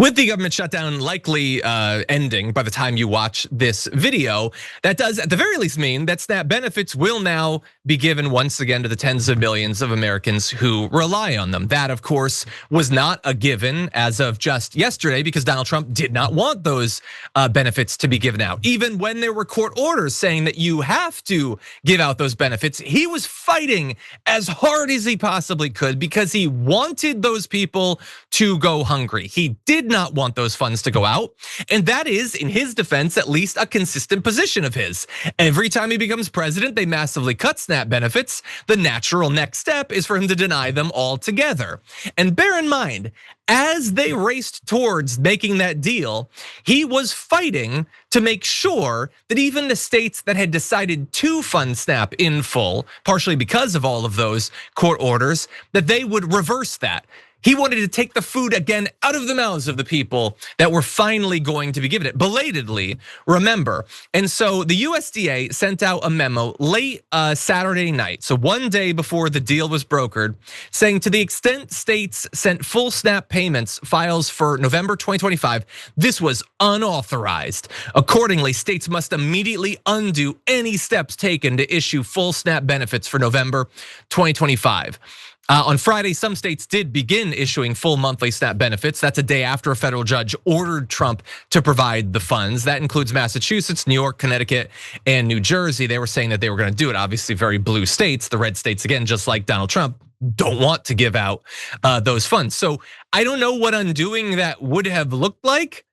With the government shutdown likely ending by the time you watch this video, that does at the very least mean that SNAP benefits will now be given once again to the tens of millions of Americans who rely on them. That, of course, was not a given as of just yesterday because Donald Trump did not want those benefits to be given out. Even when there were court orders saying that you have to give out those benefits, he was fighting as hard as he possibly could because he wanted those people to go hungry. He did not want those funds to go out. And that is, in his defense, at least a consistent position of his. Every time he becomes president, they massively cut SNAP benefits. The natural next step is for him to deny them altogether. And bear in mind, as they raced towards making that deal, he was fighting to make sure that even the states that had decided to fund SNAP in full, partially because of all of those court orders, that they would reverse that. He wanted to take the food again out of the mouths of the people that were finally going to be given it, belatedly, remember. And so the USDA sent out a memo late Saturday night, so one day before the deal was brokered, saying to the extent states sent full SNAP payments files for November 2025, this was unauthorized. Accordingly, states must immediately undo any steps taken to issue full SNAP benefits for November 2025. On Friday, some states did begin issuing full monthly SNAP benefits. That's a day after a federal judge ordered Trump to provide the funds. That includes Massachusetts, New York, Connecticut, and New Jersey. They were saying that they were going to do it. Obviously, very blue states. The red states, again, just like Donald Trump, don't want to give out those funds. So I don't know what undoing that would have looked like.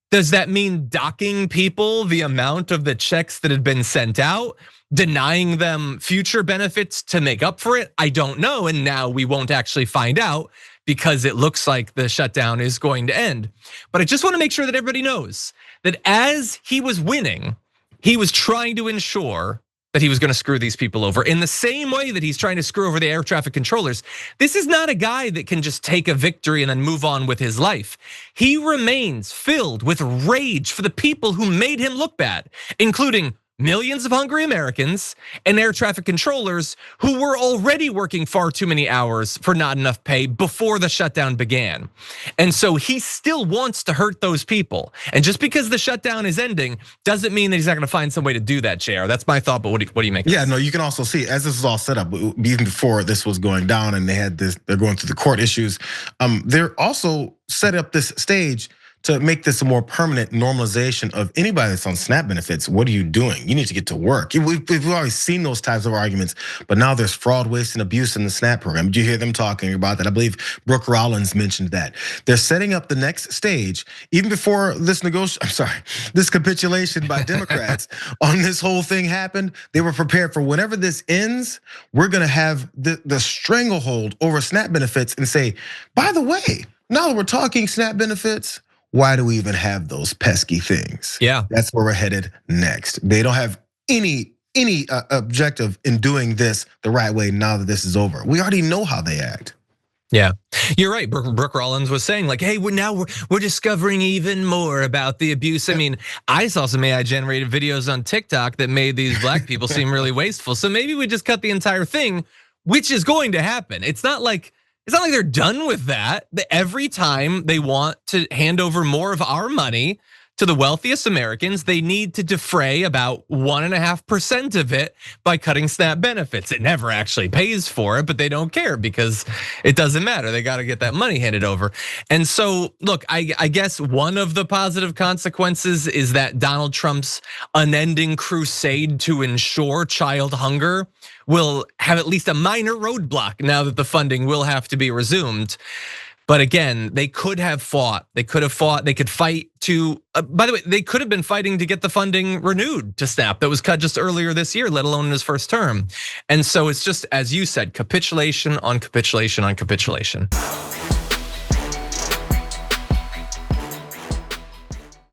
Does that mean docking people the amount of the checks that had been sent out? Denying them future benefits to make up for it? I don't know, and now we won't actually find out because it looks like the shutdown is going to end. But I just want to make sure that everybody knows that as he was winning, he was trying to ensure that he was going to screw these people over in the same way that he's trying to screw over the air traffic controllers. This is not a guy that can just take a victory and then move on with his life. He remains filled with rage for the people who made him look bad, including millions of hungry Americans and air traffic controllers who were already working far too many hours for not enough pay before the shutdown began. And so he still wants to hurt those people. And just because the shutdown is ending doesn't mean that he's not gonna find some way to do that, Jayar. That's my thought, but what do you make? Yeah, no, you can also see as this was all set up, even before this was going down and they had this, they're going through the court issues. They're also set up this stage to make this a more permanent normalization of anybody that's on SNAP benefits. What are you doing? You need to get to work. We've always seen those types of arguments, but now there's fraud, waste, and abuse in the SNAP program. Did you hear them talking about that? I believe Brooke Rollins mentioned that. They're setting up the next stage, even before this this capitulation by Democrats on this whole thing happened. They were prepared for whenever this ends, we're gonna have the stranglehold over SNAP benefits and say, by the way, now that we're talking SNAP benefits, why do we even have those pesky things? Yeah, that's where we're headed next. They don't have any objective in doing this the right way now that this is over. We already know how they act. Yeah, you're right. Brooke Rollins was saying like, hey, we're discovering even more about the abuse. I mean, I saw some AI generated videos on TikTok that made these black people seem really wasteful. So maybe we just cut the entire thing, which is going to happen. It's not like they're done with that. Every time they want to hand over more of our money to the wealthiest Americans, they need to defray about 1.5% of it by cutting SNAP benefits. It never actually pays for it, but they don't care because it doesn't matter. They got to get that money handed over. And so, look, I guess one of the positive consequences is that Donald Trump's unending crusade to ensure child hunger will have at least a minor roadblock now that the funding will have to be resumed. But again, they could have fought. They could fight to, by the way, they could have been fighting to get the funding renewed to SNAP that was cut just earlier this year, let alone in his first term. And so it's just, as you said, capitulation on capitulation on capitulation.